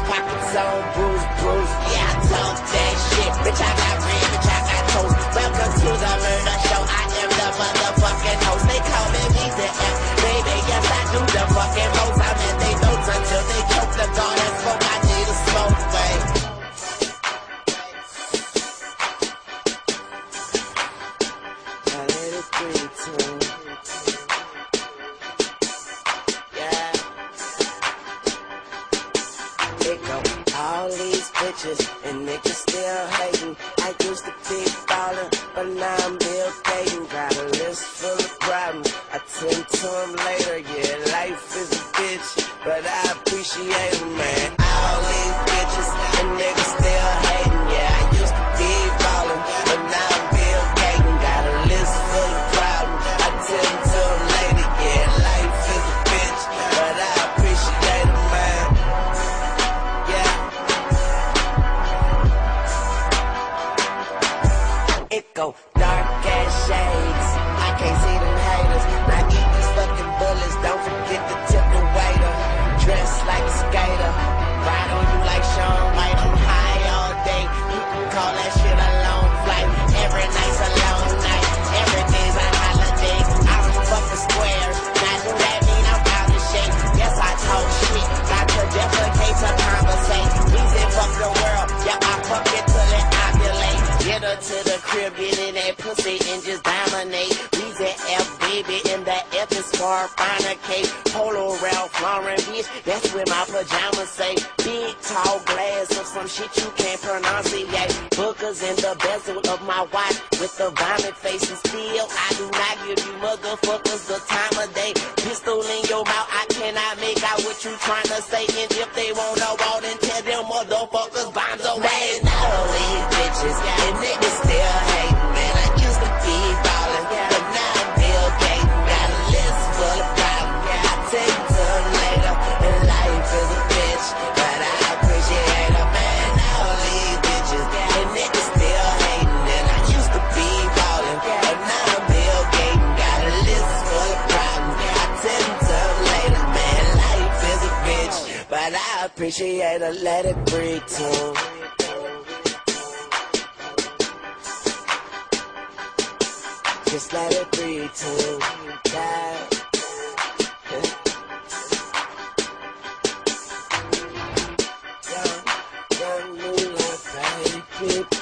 pockets on Bruce, Bruce. Yeah, I talk that shit. Bitch, I got red, bitch, I got toast. Welcome to the murder show. I am the motherfucking host. They call me Visa F. Baby, yes, I do the fucking most. I'm in they notes until they choke the guard and smoke. I need a smoke, babe. I let it breathe, too. All these bitches and niggas still hating. I used to be ballin', but now I'm Bill Gaten. Got a list full of problems, I tend to them later. Yeah, life is a bitch, but I appreciate them, man. All these bitches and niggas still hating. Yeah, I used to be ballin', but now I'm Bill Gaten. Got a list full of problems, I tend to them later. Yeah, life is a bitch, but I appreciate them, man. It go dark as shades. I can't see them haters. I eat these fucking bullets. Don't forget to tip the waiter. Dress like a skater. Ride on you like Sean White. I'm high all day. You can call that shit a long flight. Every night's a long night. Every day's a holiday. I don't fucking squares. Now do that mean I'm out of shape? Yes, I talk shit. Got to defecate to conversate. Easy fuck the world. Yeah, I fuck it till it ovulate. Get her to the crib, get in that pussy and just dominate. Weezy F, baby, in the F is for finer cake. Polo Ralph Lauren, bitch, that's where my pajamas say. Big, tall glass of some shit you can't pronounce it, yeah. Bookers in the bezel of my watch with the vomit face. And still, I do not give you motherfuckers the time of day. Pistol in your mouth, I cannot make out what you trying to say. And if they wanna walk, then tell them motherfuckers bombs away. All these bitches, and niggas still hating, man. I used to be ballin', but now I'm Bill Gaten. Got a list full of problems, I tell you to them later. And life is a bitch, but I appreciate her, man. All these bitches, and niggas still hating, and I used to be ballin', but now I'm Bill Gaten. Got a list full of problems, I tell you to them later, man. Life is a bitch, but I appreciate her. Let it breathe too. Just let it breathe too, yeah. Young moonlight, baby.